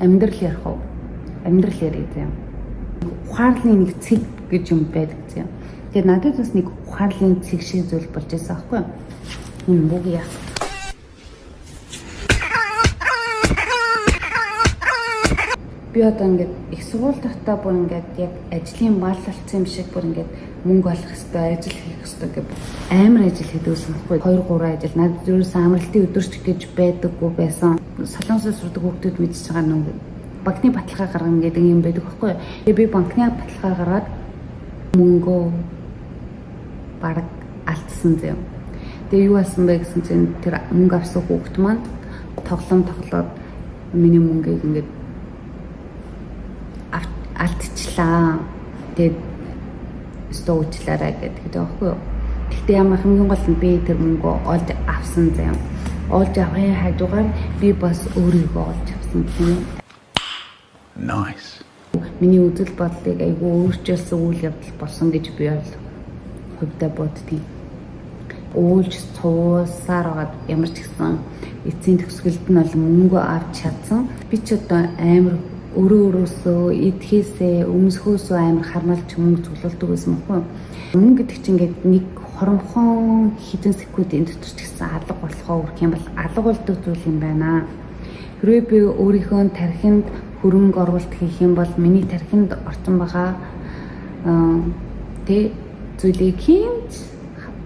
Амьдрал ярих уу? Амьдрал ярих заяа. Ухаарлын нэг цэг гэж юм байдаг заяа. Тэгээд надад бас нэг ухаарлын цэг шиг зүйл болж байсан аахгүй юу? Энэ бүг яа. Би одоо ингээд их сургууль тахтаа бүр ингээд яг ажлын мал болсон юм шиг бүр ингээд мөнгө олох хэрэгтэй, ажил хийх хэрэгтэй гэх амар ажил хийдэгсэн байхгүй. 2-3 ажил надад ерөөсөн амралтын өдөрч гэж байдаггүй байсан. Солонгосоос сурдаг хүүхдүүд мэдчихэж байгаа нэг банкны баталгаа гаргана гэдэг юм байдаг байхгүй. Тэгээ би банкны баталгаа гаргаад мөнгөө бараг алдсан зэв. Тэгээ юу асан бэ гэсэн чинь тэр мөнгө авсан хүүхд маань тоглоод миний мөнгийг ингээд алдчихлаа. Тэгээд стуучлаарай гэдэг байхгүй юу. Гэхдээ ямар хамгийн гол нь би тэр мөнгөө олж авсан заяа. Олж авахын хажуугаар би бас өөрийгөө олж авсан тийм. Nice. Миний үзэл бодлыг айгүй өөрчилсөн үйл явдал болсон гэж би бол хувьдаа боддгийг. Уулж цуусаар байгаа ямар ч гэсэн эцсийн төгсгөлд нь бол мөнгө авч чадсан. Би ч одоо амар өөрөөсөө идэхээсээ өмсөхөөсөө амар хармалж мөнгө цуглуулдаг байсан байхгүй. Мөнгө гэдэг чинь ингээд нэг хоромхон хэдэн секундын дотор ч гэсэн алга болохоо үрэх юм бол алга болдог зүйл юм байна. Хэрвээ би өөрийнхөө тархинд хөрөнгө оруулалт хийх юм бол миний тархинд орсон байгаа тэ зүйлийг хинч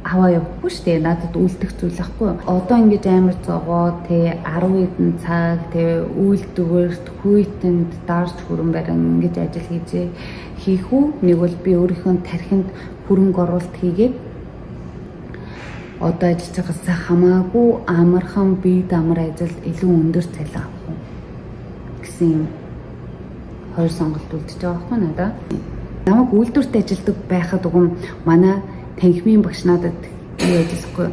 аваа явахгүй шүү дээ. Надад үлдэх зүйл ахгүй. Одоо ингэж амар зогоо тэ 10 хэдэн цаг тэ үйлдвэрт хүйтэнд дарж хүрэн барин ингэж ажил хийх үү? Нэг бол би өөрийнхөө тархинд хөрөнгө оруулалт хийгээд одоо ажиллаж байгаасаа хамаагүй амархан бие дамар ажил илүү өндөр цалин авах уу гэсэн хоёр сонголт үлдчихэж байгаа байхгүй надад. Намайг үйлдвэрт ажилладаг байхад угум манай танхимын багш надад юу яжсахгүй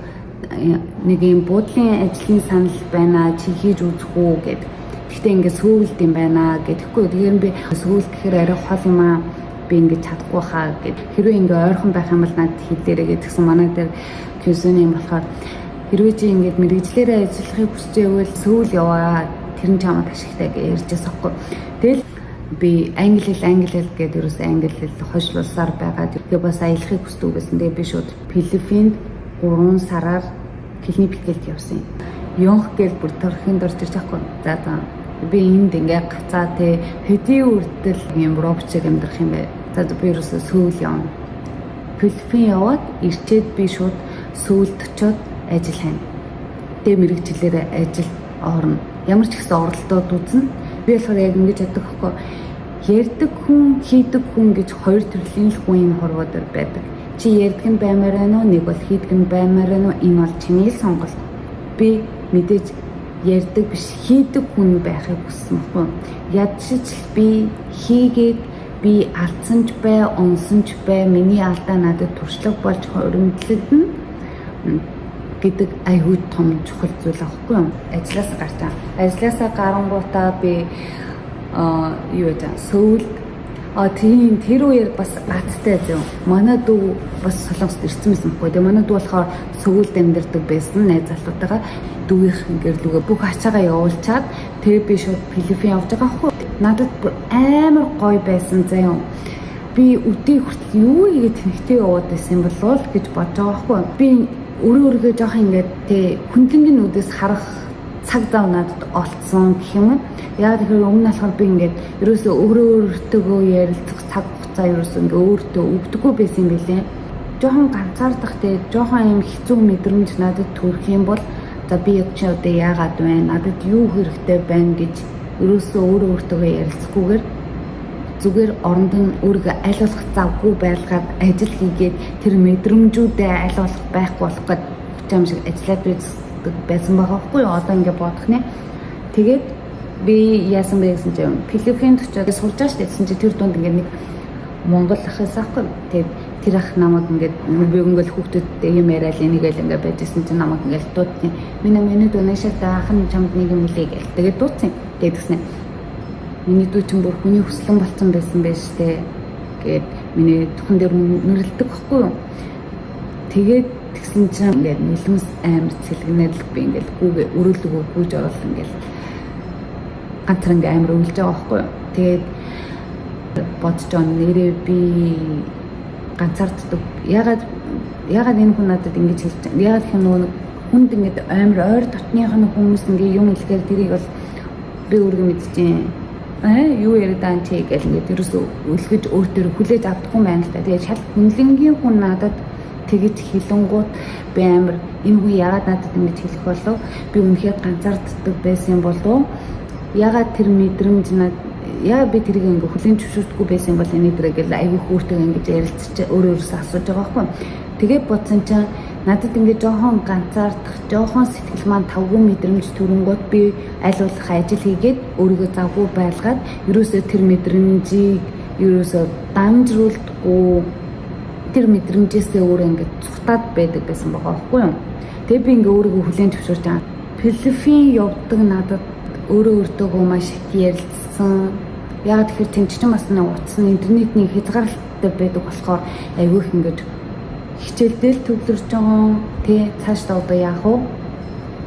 нэг юм буудлын ажлын санал байна чи хийж үзэх үү гэд. Гэхдээ ингээд сөүлд юм байна гэдэхгүй. Тэгэхээр би сөүлд гэхээр арай хол юм аа би ингээд чадахгүй хаа гэд. Хэрвээ ингээд ойрхон байх юм бол надад хэлээрэй гэдгсэн манай дээр кюсэний юм болохоор хэрвээ чи ингээд мэрэгчлэрээ ажиллахыг хүсэж байвал сөүл яваа тэр нь чамд ашигтай гэж ярьжсэн байхгүй. Тэгэл би англи хэл гэдэг ерөөс англи хэл хойшлуулсаар байгаа. Тэгээ бас аялахыг хүсдэг байсан. Тэгээ би шууд Филиппинд 3 сараар хэлний бэлтгэлд явсан. Йонх гэл бүр төрхийн дорж ирж байхгүй. За би энд ингээ гацаа те хэдийн үрдэл юм робчиг амьдрах юм бэ. За би ерөөсөө сүүл явна. Филиппин яваад ирчээд би шууд сүүлд очиод ажил хайна. Тэгээ мэрэгчлэрээ ажил орно. Ямар ч ихсэн оролдоод үзнэ. Би болохоор яг ингэж яддаг хөхгүй. Ярддаг хүн, хийдэг хүн гэж хоёр төрлийн л хүн энэ хорвоод байдаг. Чи ярддаг нь баймаар байна уу? Нэг бол хийдэг нь баймаар байна уу? Энэ бол чиний л сонголт. Би мэдээж ярддаг биш хийдэг хүн байхыг хүссэн байхгүй. Ядчиж би хийгээд би алдсан ч бай, унсан ч бай, миний алдаа надад туршлага болж хоригдлогдно гэдэг аюул том чухал зүйл аахгүй юу? Ажлаас гартаа. Ажлаасаа гарангуудаа би юу яа сөүл тийм тэр үеэр бас баттай зав. Манай дүү бас солонгост ирсэн байсан байхгүй. Тэгээ манай дүү болохоор сөүлд амьдардаг байсан найз залуутайгаа дүүийнх гэрлүүгээ бүх ачаагаа явуулчаад тэгээ би шууд Филиппин явж байгаа байхгүй. Надад амар гоё байсан заяа. Би өдөө хүртэл юу хийгээд тэнхтэй яваад байсан болов гэж бодож байгаа байхгүй. Би өөрөөргөө жоох ингээд тий хүндлэнгийн үдээс харах цаг зав надад олцсон гэх юм уу. Яг тэгэхээр өмнө болохоор би ингээд ерөөсөө өөртөөгөө ярилцах цаг хугацаа ерөөсөө ингээд өөртөө өгдөггүй байсан юм билээ. Жохон ганцаардах тий жохон юм хэцүү мэдрэмж надад төрөх юм бол за би яг чи одоо яагаад байна? Надад юу хэрэгтэй байна гэж ерөөсөө өөртөөгөө ярилцахгүйгээр зүгээр оронд нь өөрийгөө аль болох завгүй байлгаад ажил хийгээд тэр мэдрэмжүүдээ аль болох байхгүй болох гэж юм шиг ажиллаад байсан байгаа байхгүй юу? Одоо ингэ бодох нэ. Тэгээд би яасан бэ гэсэн чинь Филиппинд очиод сурж байгаа шүү дээ. Гэсэн чинь тэр дунд ингэ нэг Монгол ах байсаахгүй. Тэгээд тэр ах намайг ингэ би ингээл хүүхдүүдтэй юм яриад энийгээл ингэ байжсэн чинь намайг ингээл дуудсан. Миний дүү нэшээ ах нь чамд нэг юм хэлээ гэл. Тэгээд дуудсан. Тэгээд тэгснэ. Миний дүү чинь бүр хүний хүслэн болцсон байсан байж тээ. Гээд миний тухайн дээр нэрлдэг байхгүй юу? Тэгээд тэгсэн чинь ингээд нөлмөс амар цэлгнээд л би ингээд гүүгээ өрөөлөгөө гүйж оруулсан ингээд ганцхан ингээ амар үлж байгаа байхгүй юу. Тэгээд бодож байгаа нэрээ би ганцаарддаг. Ягаад энэ хүн надад ингэж хэлж байгаа. Ягаад гэх юм нөгөө хүнд ингээд амар ойр дотных нь хүмүүс ингээ юм хэлэхээр тэрийг бол би өөрөө мэдчихээн. Юу яриад байгаа чи гэж ингээд ерөөсөө үлгэж өөртөө хүлээж авдаггүй юм байна л та. Тэгээд шал хүнлэнгийн хүн надад тэгэж хэлэнгууд би амар энэ хүн ягаад надад ингэж хэлэх болов? Би үнэхээр ганцаарддаг байсан болов? Ягаад тэр мэдрэмж яа би тэрийг ингээ хүлээн зөвшөөрдөггүй байсан бол энэ дэрэг л аягүй хүүхдэйгээ ингэж ярилцаж өөрөөсөө асууж байгаа байхгүй. Тэгээд бодсон чинь надад ингээ жоохон ганцаардах, жоохон сэтгэл маань тавгүй мэдрэмж төрөнгөд би аль болох ажил хийгээд өөрийгөө завгүй байлгаад ерөөсөө тэр мэдрэмжийг ерөөсөө дамжруулдаггүй тэр мэдрэмжээсээ өөрөө ингээ цухтаад байдаг байсан байгаа байхгүй юу. Тэгээд би ингээ өөрийгөө хүлээн зөвшөөрч байгаа. Филиппин явдаг надад өөртөөгөө маш их ярилцсан. Яг тэгэхээр тэнч чинь бас нэг утасны интернетний хязгаарлалттай байдаг болохоор айгүй их ингээд хичээлдэл төвлөрч байгаа. Тэ цаашдаа одоо яах вэ?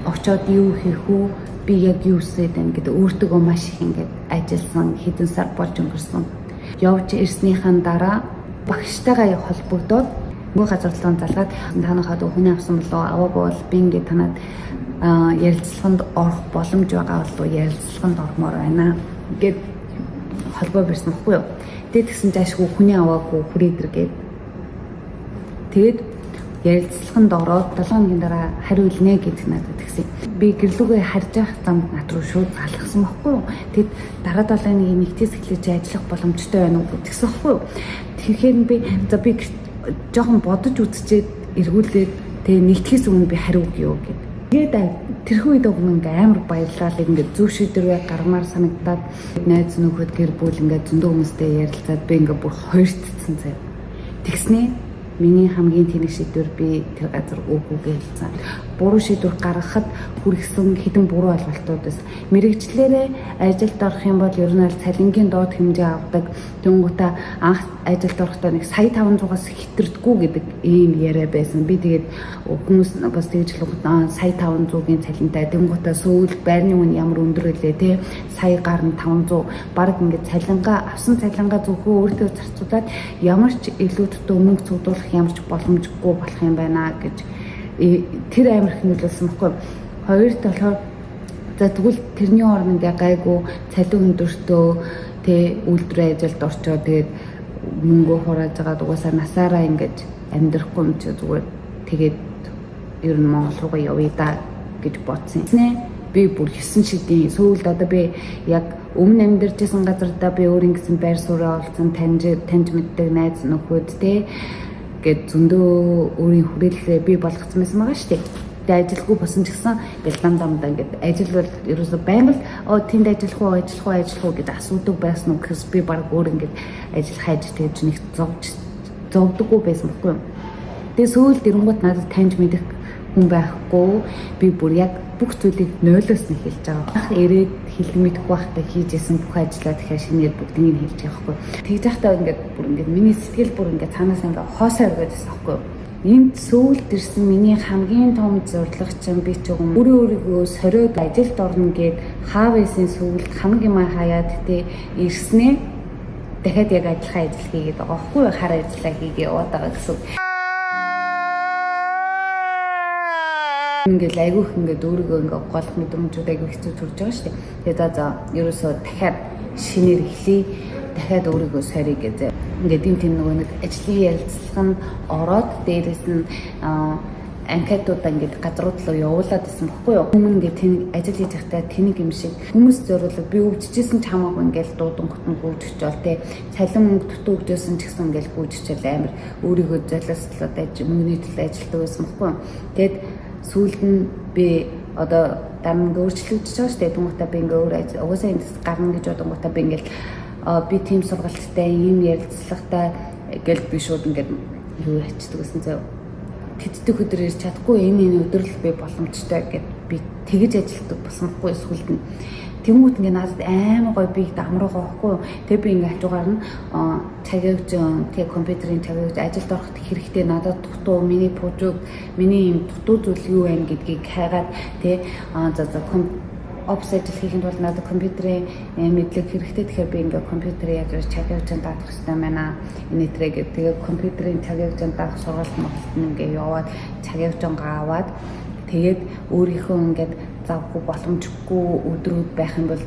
Очоод юу хийх вэ? Би яг юу хийсэд байна гэдэг өөртөөгөө маш их ингээд ажилласан хэдэн сар болж өнгөрсөн. Явж ирснийхэн дараа багштайгаа холбогдоод нөгөө газар руу залгаад танахад хүний авсан болоо аваагүй бол би ингээд танад ярилцлаганд орох боломж байгаа болов ярилцлаганд ормоор байна гэд холбоо барьсан баггүй юу. Тэгээд тэгсэн заашгүй хүний аваагүй хүрээдэргээд тэгээд ярилцлаганд ороод 7 хоногийн дараа хариу илнэ гэдэг надад тэгсэн. Би гэрлүүгээ харж явах замд над руу шууд залгасан баггүй юу. Тэгэд дараа 7 хоногийн нэгтээс эхлэж ажиллах боломжтой байна уу гэдгсэн баггүй юу. Тэгэхээр би за би жоохон бодож үзчихэд эргүүлээд тэгээ нэгтгэхээс өмнө би хариу өгье гэв. Тэгээд тэрхүү үед ингээ амар баярлал ингээ зөв шийдвэрээ гаргамаар санагдаад найз нөхөд гэр бүл ингээ зөндөө хүмүүстэй ярилцаад би ингээ бүр хоёртцсан зав. Тэгснээ миний хамгийн тэнэг шийдвэр би тэр газар өгөөгүй хэлсэн. Буруу шийдвэр гаргахад хүргэсэн хэдэн буруу ойлголтууд байсан. Мэргэжлээрээ ажилд орох юм бол ер нь аль цалингийн доод хэмжээ авдаг. Тэнгуутаа анх ажилд орохдоо нэг сая 500-аас хэтэрдэггүй гэдэг ийм яриа байсан. Би тэгээд хүмүүс бас тэгж хэлэхэд сая 500-гийн цалинтай. Тэнгуутаа сүүл байрны үн ямар өндөр гэлээ те сая гарна 500 баг ингээд авсан цалингаа зөвхөн өөртөө зарцуулаад ямар ч илүү төтөө мөнгө цуглуулах ямар ч боломжгүй болох юм байна гэж тэр амар их нөлөөлсөн баггүй. Хоёрт болохоор за тэгвэл тэрний орн ингээ гайгүй цалин өндөртөө тэ үйлдвэрийн ажилд орчоо тэгээд мөнгө хурааж байгаа угаасаа насаараа ингэж амьдрахгүй юм чи зүгээр тэгээд ер нь Монгол руугаа явъя да гэж бодсон. Би бүр 9 шидийн сүүлд одоо би яг өмнө амьдарчсан газардаа би өөрийн гэсэн байр сууриа олцсон таньж мэддэг найз нөхөд тэ гэд зөндөө өөрийн хүрээлэлээ би болгоцсон байсан байгаа шүү дээ. Тэгээд ажилгүй босон ч гэсэн ингээл дамдаа ингээд ажил бол ерөөсөө байнга л тэнд ажиллах уу гэдээ асуудаг байсан уу гэхээс би баг өөр ингээд ажил хайж тэгж нэг зовдөггүй байсан байхгүй юу. Тэгээд сүүлд ирэнгүүт надад таньж мэдэх хүн байхгүй би бүр яг бүх зүйлийг нойлоос нь хэлж байгаа. Ирээд хэлэх мэдэхгүй байхдаа хийжсэн бүх ажлаа дахиад шинээр бүгднийг хэлж байгаа байхгүй. Тэгж байхдаа ингээд бүр ингээд миний сэтгэл бүр ингээд цаанаас ингээд хоосоо өргөж байсан байхгүй. Энд сүүлд ирсэн миний хамгийн том зорилго чинь би ч юм өөрийгөө сориод ажилд орно гэд хаав байсан сүүлд хамгийн маа хаяад тэ ирснээ дахиад яг адилхан ажил хийгээд байгаа байхгүй хар ажиллаа хийгээ яваад байгаа гэсэн. Ингээл айгүйх ингээд өөрийгөө ингээд голох мэдрэмжүүд айгүй хэцүү төрж байгаа шүү дээ. Тэгээд за ерөөсөө дахиад шинээр эхлэе. Дахиад өөрийгөө сорьё гэж. Ингээд тийм нөгөө нэг ажлын ярилцлага нь ороод дээрээс нь анкетуудаа ингээд газрууд руу явуулаад байсан баггүй юу. Өмнө ингээд тэн ажил хийж байхдаа тэнийг юм шиг хүмүүс зориулаад би өвчжсэн ч хамаагүй ингээд дуудан хотон гүйжчихвэл тэ цалин мөнгө дутуу өгдөөсөн ч гэсэн ингээд гүйжчихэл амар өөрийгөө золиослоод мөнгөний төлөө ажилладаг байсан баггүй юу. Тэгээд сүүлд нь би одоо дарамт өөрчлөгдөж байгаа шүү дээ. Тэнгуутаа би ингээ өөр угаасаа энд гарна гэж бодонгуудаа би ингээл би тийм сургалттай ийм ярилцлагатай гэл би шууд ингээд юу ячдаг гэсэн зав. Тэддэг өдөр ирж чадахгүй энэ өдөр л би боломжтой гэд би тэгэж ажилтдаг басмахгүй сүүлд нь. Тэнгуут ингээ надад аймаг гоё би дамруугаа байхгүй. Тэгээ би ингээ хажуугаар нь цагаагч тэгээ компьютерийн цагаагч ажилд ороход хэрэгтэй надад дутуу миний пужиг миний юм дутуу зүйл юу байна гэдгийг хайгаад тэгээ за офис ажил хийхэд бол надад компьютерийн мэдлэг хэрэгтэй. Тэгэхээр би ингээ компьютерийн яг цаг явцанд даах хэрэгтэй байна. Энэтрэг тэгээ компьютерийн цаг явцанд даах сургалт Монголд ингээ яваад цаг явцангаа аваад тэгээд өөрийнхөө ингээд завгүй боломжгүй өдрүүд байх юм бол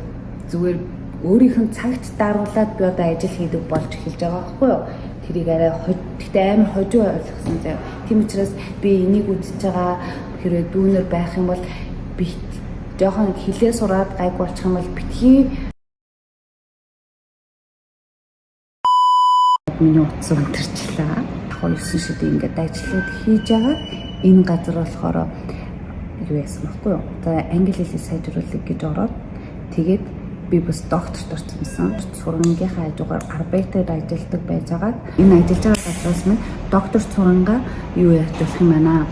зүгээр өөрийнх нь цагт даруулаад би одоо ажил хийдэг болж эхэлж байгаа байхгүй юу? Тэрийг арай гэхдээ амар хожуу ойлгосон заяа. Тийм учраас би энийг үзэж байгаа хэрэг дүүнер байх юм бол би жоохон хилээ сураад гайг болчих юм бол битгий миний утас өнтөрчлээ. 9 шид ингээд ажиллаад хийж байгаа. Энэ газар болохоор юу яасан бэ юу? Одоо англи хэлийг сайжруулах гэж ороод тэгээд би бас докторт орчихсон. Сургангийнхаа хажуугаар арбайтад ажилладаг байж байгаа. Энэ ажиллаж байгаа газраас минь доктор сурангаа юу яаж болох юм байна?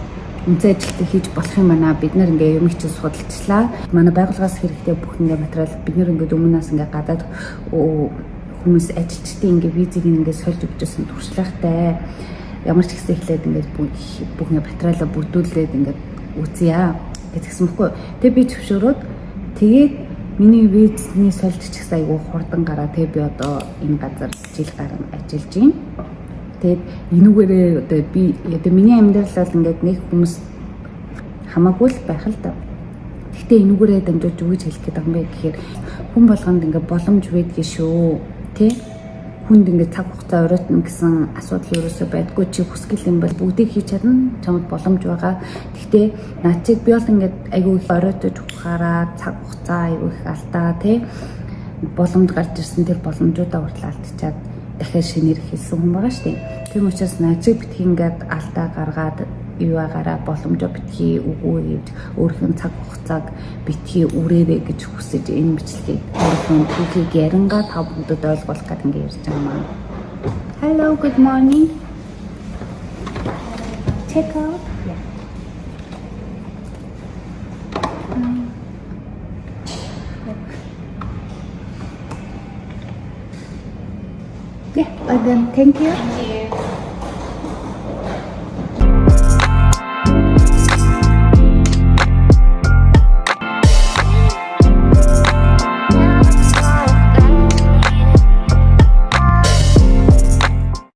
Үнцэн ажилтнаа хийж болох юм байна. Бид нэр ингээ юм чинь судалчлаа. Манай байгууллагаас хэрэгтэй бүх ингээ материал бид нэр ингээ өмнөөс ингээ гадаад хүмүүс ажилчдын ингээ визийг ингээ сольж өгчөөсөн туршлагатай. Ямар ч ихсэн хэлээд ингээ бүх ингээ материалаа бүрдүүлээд ингээ үзье гэдгсэн мэхгүй. Тэгээ би зөвшөөрөөд тэгээд миний визний сольж ч гэсэн айгүй хурдан гараа. Тэгээ би одоо энэ газар жил гарan ажиллаж байна. Тэгээд энүүгээрээ одоо би одоо миний амьдрал бол ингээд нэг хүмүүс хамаагүй л байх л да. Гэхдээ энүүгээрээ дамжуулж өгөж хэлэх гээд байгаа юм бэ гэхээр хүн болгонд ингээд боломж байдгийн шүү. Тэ? Хүнд ингээд цаг хугацаа оройтно гэсэн асуудал ерөөсөө байдгүй. Чи хүсгэл юм бол бүгдийг хийж чадна. Чамд боломж байгаа. Гэхдээ наад чиг би бол ингээд айгүй их оройтож ухаараа цаг хугацаа айгүй их алдаа тэ боломж гарч ирсэн тэр боломжуудаа хүртэл алдчихад дахиад шинээр хэлсэн хүн байгаа шүү дээ. Тийм учраас наад чиг битгий ингээд алдаа гаргаад юу агаараа боломжоо битгий үгүй гэж өөрийнхөө цаг хугацааг битгий үрээрэй гэж хүсэж энэ бичлэгийг өөрийнхөө түүхийг ярингаа та бүхэнд ойлгуулах гэдэг ингээд ярьж байгаа маа. Hello, good morning. Check out. Yeah. Yeah, then thank you.